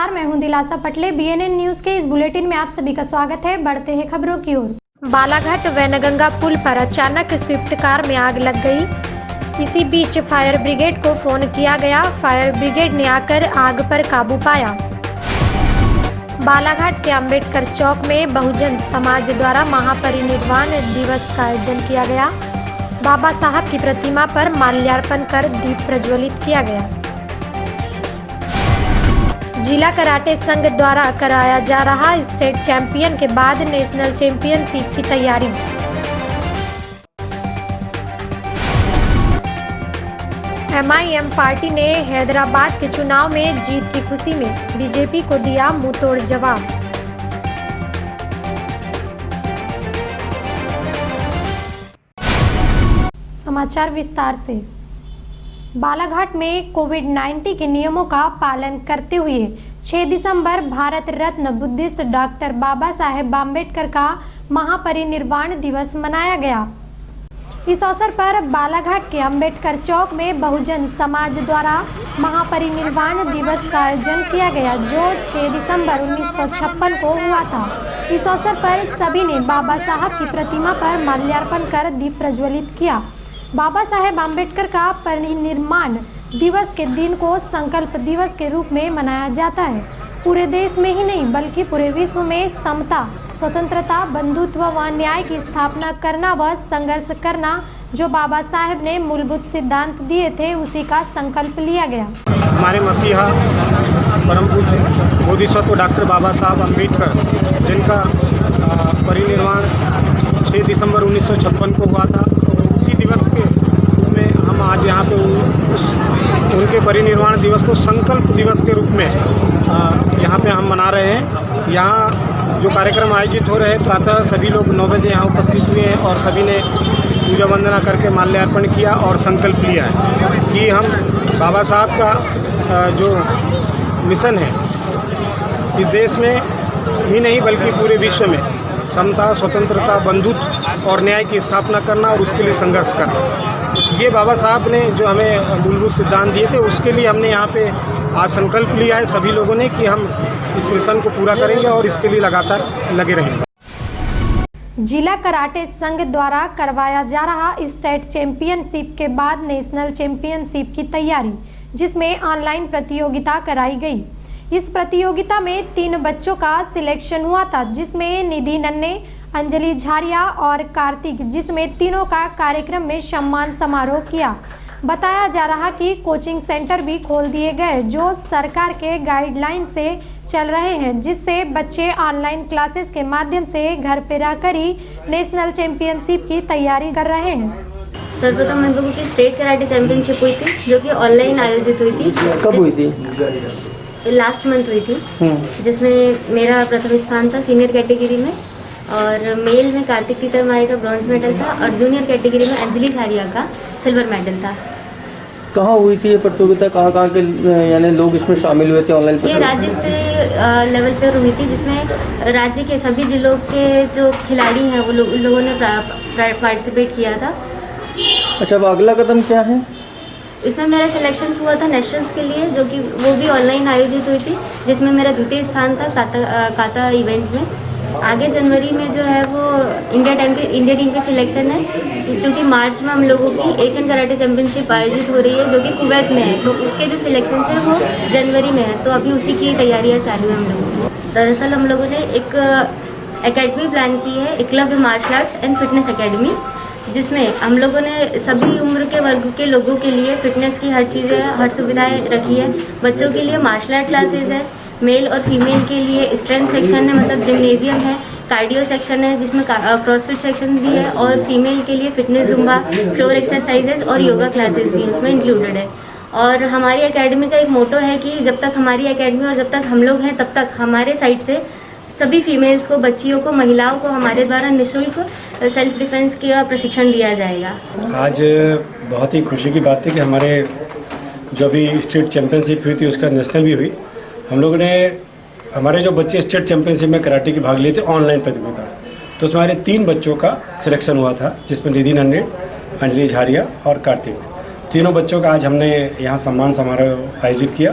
नमस्कार, मैं हूं दिलासा पटले। BNN न्यूज के इस बुलेटिन में आप सभी का स्वागत है। बढ़ते हैं खबरों की ओर। बालाघाट वैनगंगा पुल पर अचानक स्विफ्ट कार में आग लग गई। इसी बीच फायर ब्रिगेड को फोन किया गया। फायर ब्रिगेड ने आकर आग पर काबू पाया। बालाघाट के अंबेडकर चौक में बहुजन समाज द्वारा महापरिनिर्वाण दिवस का आयोजन किया गया। बाबा साहब की प्रतिमा पर माल्यार्पण कर दीप प्रज्वलित किया गया। जिला कराटे संघ द्वारा कराया जा रहा स्टेट चैंपियन के बाद नेशनल चैंपियनशिप की तैयारी। MIM पार्टी ने हैदराबाद के चुनाव में जीत की खुशी में बीजेपी को दिया मुंहतोड़ जवाब। समाचार विस्तार से। बालाघाट में कोविड-19 के नियमों का पालन करते हुए 6 दिसंबर भारत रत्न बुद्धिस्ट डॉक्टर बाबा साहेब आम्बेडकर का महापरिनिर्वाण दिवस मनाया गया। इस अवसर पर बालाघाट के अंबेडकर चौक में बहुजन समाज द्वारा महापरिनिर्वाण दिवस का आयोजन किया गया, जो 6 दिसंबर 1956 को हुआ था। इस अवसर पर सभी ने बाबा साहब की प्रतिमा पर माल्यार्पण कर दीप प्रज्वलित किया। बाबा साहेब आम्बेडकर का परिनिर्वाण दिवस के दिन को संकल्प दिवस के रूप में मनाया जाता है। पूरे देश में ही नहीं बल्कि पूरे विश्व में समता, स्वतंत्रता, बंधुत्व व न्याय की स्थापना करना व संघर्ष करना, जो बाबा साहेब ने मूलभूत सिद्धांत दिए थे, उसी का संकल्प लिया गया। हमारे मसीहा परम पूज्य बोधिसत्व डॉक्टर बाबा साहब अम्बेडकर, जिनका परिनिर्वाण 6 दिसंबर 1956 को हुआ था, उसी दिवस के रूप में हम आज यहाँ पे उनके परिनिर्वाण दिवस को संकल्प दिवस के रूप में यहाँ पे हम मना रहे हैं। यहाँ जो कार्यक्रम आयोजित हो रहे हैं, प्रातः सभी लोग 9 बजे यहाँ उपस्थित हुए हैं और सभी ने पूजा वंदना करके माल्यार्पण किया और संकल्प लिया है कि हम बाबा साहब का जो मिशन है इस देश में ही नहीं बल्कि पूरे विश्व में समता, स्वतंत्रता, बंधुत्व और न्याय की स्थापना करना और उसके लिए संघर्ष करना, ये बाबा साहब ने जो हमें मूलभूत सिद्धांत दिए थे, उसके लिए हमने यहाँ पे आज संकल्प लिया है सभी लोगों ने कि हम इस मिशन को पूरा करेंगे और इसके लिए लगातार लगे रहेंगे। जिला कराटे संघ द्वारा करवाया जा रहा स्टेट चैंपियनशिप के बाद नेशनल चैंपियनशिप की तैयारी, जिसमें ऑनलाइन प्रतियोगिता कराई गई। इस प्रतियोगिता में 3 बच्चों का सिलेक्शन हुआ था, जिसमें निधि नन्हे, अंजलि झारिया और कार्तिक, जिसमें तीनों का कार्यक्रम में सम्मान समारोह किया। बताया जा रहा कि कोचिंग सेंटर भी खोल दिए गए, जो सरकार के गाइडलाइन से चल रहे हैं, जिससे बच्चे ऑनलाइन क्लासेस के माध्यम से घर पे रहकर ही नेशनल चैंपियनशिप की तैयारी कर रहे हैं। सर्वप्रथम हम लोगों की स्टेट कराटे चैंपियनशिप हुई थी, जो कि ऑनलाइन आयोजित हुई थी। कब हुई थी? लास्ट मंथ हुई थी, जिसमें मेरा प्रथम स्थान था सीनियर कैटेगरी में, और मेल में कार्तिक तीतरमारे का ब्रॉन्ज मेडल था और जूनियर कैटेगरी में अंजलि झारिया का सिल्वर मेडल था। कहाँ हुई थी ये प्रतियोगिता? कहाँ के यानी लोग इसमें शामिल हुए थे ऑनलाइन? ये राज्य स्तरीय लेवल पर हुई थी, जिसमें राज्य के सभी जिलों के जो खिलाड़ी हैं वो लोगों ने पार्टिसिपेट किया था। अच्छा, अब अगला कदम क्या है? इसमें मेरा सिलेक्शन हुआ था नेशनल्स के लिए, जो कि वो भी ऑनलाइन आयोजित हुई थी, जिसमें मेरा द्वितीय स्थान था काता इवेंट में। आगे जनवरी में जो है वो इंडिया टीम की सिलेक्शन है, जो कि मार्च में हम लोगों की एशियन कराटे चैंपियनशिप आयोजित हो रही है, जो कि कुवैत में है। तो उसके जो सिलेक्शन है वो जनवरी में है, तो अभी उसी की तैयारियाँ चालू है हम लोगों की। दरअसल हम लोगों ने एक एकेडमी प्लान की है, Eklavya martial arts and fitness academy, जिसमें हम लोगों ने सभी उम्र के वर्ग के लोगों के लिए फिटनेस की हर चीज़ें, हर सुविधाएं रखी है। बच्चों के लिए मार्शल आर्ट क्लासेस है, मेल और फीमेल के लिए स्ट्रेंथ सेक्शन है, मतलब जिम्नेजियम है, कार्डियो सेक्शन है जिसमें क्रॉसफिट सेक्शन भी है, और फीमेल के लिए फिटनेस, जुम्बा, फ्लोर एक्सरसाइजेज और योगा क्लासेस भी उसमें इंक्लूडेड है। और हमारी एकेडमी का एक मोटो है कि जब तक हमारी एकेडमी और जब तक हम लोग हैं, तब तक हमारे साइड से सभी फीमेल्स को, बच्चियों को, महिलाओं को हमारे द्वारा निःशुल्क सेल्फ डिफेंस का प्रशिक्षण दिया जाएगा। आज बहुत ही खुशी की बात है कि हमारे जो अभी स्टेट चैंपियनशिप हुई थी उसका नेशनल भी हुई। हम लोगों ने, हमारे जो बच्चे स्टेट चैंपियनशिप में कराटे की भाग लिए थे ऑनलाइन प्रतियोगिता, तो उसमें हमारे 3 बच्चों का सिलेक्शन हुआ था, जिसमें निधि नन्हे, अंजलि झारिया और कार्तिक, तीनों बच्चों का आज हमने यहाँ सम्मान समारोह आयोजित किया,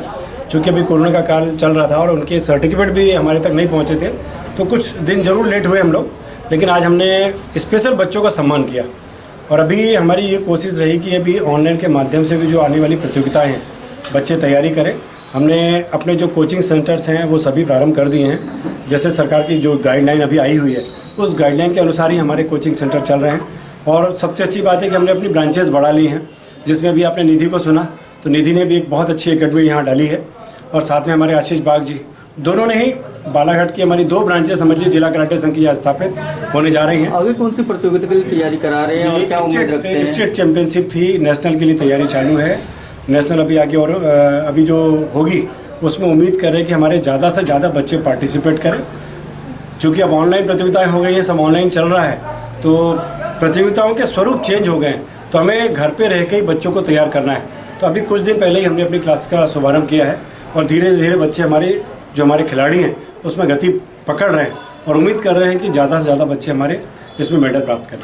चूँकि अभी कोरोना का काल चल रहा था और उनके सर्टिफिकेट भी हमारे तक नहीं पहुँचे थे, तो कुछ दिन ज़रूर लेट हुए हम लोग, लेकिन आज हमने स्पेशल बच्चों का सम्मान किया। और अभी हमारी ये कोशिश रही कि अभी ऑनलाइन के माध्यम से भी जो आने वाली प्रतियोगिताएं हैं बच्चे तैयारी करें। हमने अपने जो कोचिंग सेंटर्स हैं वो सभी प्रारंभ कर दिए हैं। जैसे सरकार की जो गाइडलाइन अभी आई हुई है उस गाइडलाइन के अनुसार ही हमारे कोचिंग सेंटर चल रहे हैं। और सबसे अच्छी बात है कि हमने अपनी ब्रांचेस बढ़ा ली हैं, जिसमें भी आपने निधि को सुना, तो निधि ने भी एक बहुत अच्छी एकेडमी यहाँ डाली है। और साथ में हमारे आशीष बाग जी, दोनों ने ही बालाघाट की हमारी 2 ब्रांचेस समझ लीजिए जिला कराटे संघ की यहाँ स्थापित होने जा रही हैं। आगे कौन सी प्रतियोगिता के लिए तैयारी करा रहे हैं और क्या उम्मीद रखते हैं? स्टेट चैंपियनशिप थी, नेशनल के लिए तैयारी चालू है। नेशनल अभी आगे और अभी जो होगी उसमें उम्मीद कर रहे हैं कि हमारे ज़्यादा से ज़्यादा बच्चे पार्टिसिपेट करें। क्योंकि अब ऑनलाइन प्रतियोगिताएं हो गई हैं, सब ऑनलाइन चल रहा है, तो प्रतियोगिताओं के स्वरूप चेंज हो गए हैं, तो हमें घर पे रह के ही बच्चों को तैयार करना है। तो अभी कुछ दिन पहले ही हमने अपनी क्लास का शुभारंभ किया है और धीरे धीरे बच्चे हमारे खिलाड़ी हैं उसमें गति पकड़ रहे हैं और उम्मीद कर रहे हैं कि ज़्यादा से ज़्यादा बच्चे हमारे इसमें मेडल प्राप्त करें।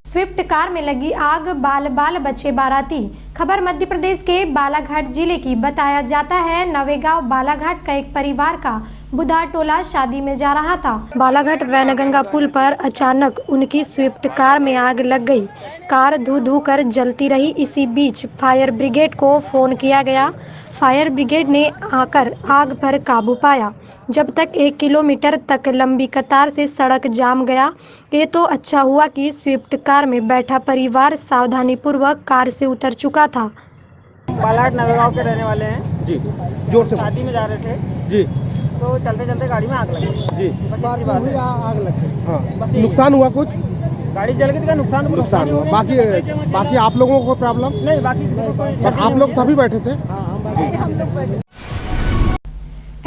स्विफ्ट कार में लगी आग, बाल बचे बाराती। खबर मध्य प्रदेश के बालाघाट जिले की। बताया जाता है नवेगांव बालाघाट का एक परिवार का बुधा टोला शादी में जा रहा था। बालाघाट वैनगंगा पुल पर अचानक उनकी स्विफ्ट कार में आग लग गई। कार धू धू कर जलती रही। इसी बीच फायर ब्रिगेड को फोन किया गया। फायर ब्रिगेड ने आकर आग पर काबू पाया। जब तक 1 किलोमीटर तक लंबी कतार से सड़क जाम गया। ये तो अच्छा हुआ कि स्विफ्ट कार में बैठा परिवार सावधानीपूर्वक कार से उतर चुका था। बालाघाट नवेगांव के रहने वाले हैं जी, जोर से शादी में जा रहे थे जी तो चलते चलते गाड़ी में आग लग गई जी। आग लग गई। हाँ, नुकसान हुआ कुछ? गाड़ी जल गई, नुकसान हुआ। बाकी आप लोगों को प्रॉब्लम नहीं, बाकी आप लोग सभी बैठे थे?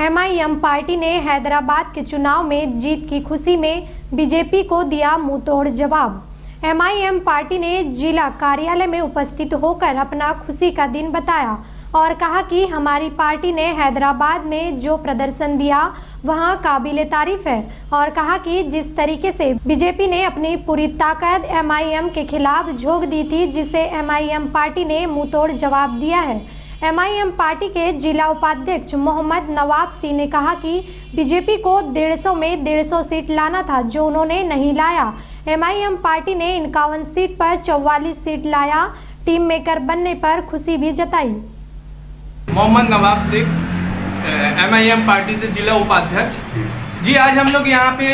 MIM पार्टी ने हैदराबाद के चुनाव में जीत की खुशी में बीजेपी को दिया मुंहतोड़ जवाब। MIM पार्टी ने जिला कार्यालय में उपस्थित होकर अपना खुशी का दिन बताया और कहा कि हमारी पार्टी ने हैदराबाद में जो प्रदर्शन दिया वह काबिले तारीफ है। और कहा कि जिस तरीके से बीजेपी ने अपनी पूरी ताकत MIM के खिलाफ झोंक दी थी, जिसे MIM पार्टी ने मुंहतोड़ जवाब दिया है। MIM पार्टी के जिला उपाध्यक्ष मोहम्मद नवाब सिंह ने कहा कि बीजेपी को 150 में 150 सीट लाना था, जो उन्होंने नहीं लाया। MIM पार्टी ने 51 सीट पर 44 सीट लाया। टीम मेकर बनने पर खुशी भी जताई। मोहम्मद नवाब सिंह, MIM पार्टी से जिला उपाध्यक्ष जी। आज हम लोग यहाँ पे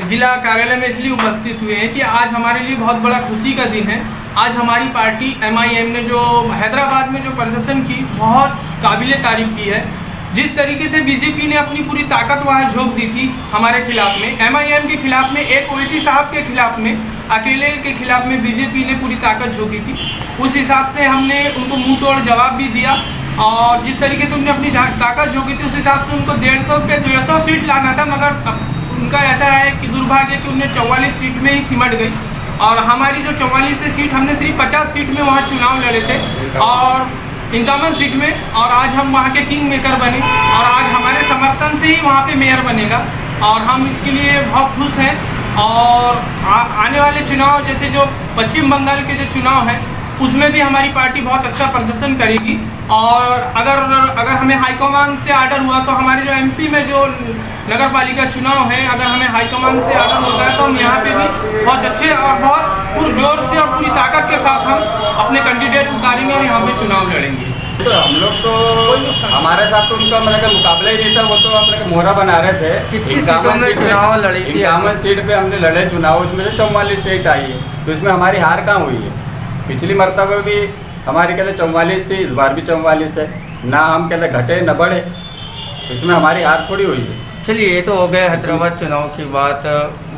जिला कार्यालय में इसलिए उपस्थित हुए हैं कि आज हमारे लिए बहुत बड़ा खुशी का दिन है। आज हमारी पार्टी MIM ने जो हैदराबाद में जो प्रदर्शन की, बहुत काबिले तारीफ की है। जिस तरीके से बीजेपी ने अपनी पूरी ताकत वहाँ झोंक दी थी हमारे खिलाफ में, MIM के खिलाफ में, एक ओवैसी साहब के खिलाफ में, अकेले के खिलाफ में बीजेपी ने पूरी ताकत झोंकी थी। उस हिसाब से हमने उनको मुंह तोड़ जवाब भी दिया और जिस तरीके से उन्होंने अपनी ताकत झोंकी थी उस हिसाब से उनको 150 पे 150 सीट लाना था, मगर उनका ऐसा है कि दुर्भाग्य कि उन्हें 44 सीट में ही सिमट गई। और हमारी जो 44 से सीट, हमने सिर्फ 50 सीट में वहाँ चुनाव लड़े थे और 51 सीट में, और आज हम वहाँ के किंग मेकर बने और आज हमारे समर्थन से ही वहाँ पे मेयर बनेगा और हम इसके लिए बहुत खुश हैं। और आने वाले चुनाव, जैसे जो पश्चिम बंगाल के जो चुनाव हैं, उसमें भी हमारी पार्टी बहुत अच्छा प्रदर्शन करेगी। और अगर हमें हाईकमान से आर्डर हुआ तो हमारे जो MP में जो नगर पालिका चुनाव है, अगर हमें हाईकमान से आर्डर होता है तो हम यहाँ पे भी बहुत अच्छे और बहुत पुरजोर से और पूरी ताकत के साथ हम अपने कैंडिडेट उतारेंगे और यहाँ पे चुनाव लड़ेंगे। तो हम लोग तो हमारे साथ तो उनका मतलब मुकाबला ही नहीं था, वो तो अपने मोहरा बना रहे थे। कितनी सीटों में चुनाव लड़ी थी? 51 सीट पे हमने लड़े चुनाव, उसमें से 44 सीट आई है, तो इसमें हमारी हार कहाँ हुई है? पिछली मरतबा भी हमारी कहते 44 थी, इस बार भी 44 है। ना हम कहते घटे न बढ़े, तो इसमें हमारी हार थोड़ी हुई है। चलिए, ये तो हो गया हैदराबाद चुनाव की बात।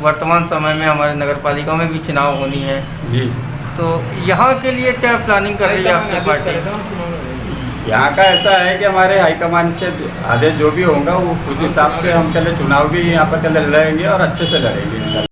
वर्तमान समय में हमारे नगर पालिका में भी चुनाव होनी है जी, तो यहाँ के लिए क्या प्लानिंग कर रही है आपकी पार्टी? यहाँ का ऐसा है कि हमारे हाईकमान से आदेश जो भी होगा वो उस हिसाब से हम चले चुनाव भी यहाँ पर चले लड़ेंगे और अच्छे से लड़ेंगे इंशाल्लाह।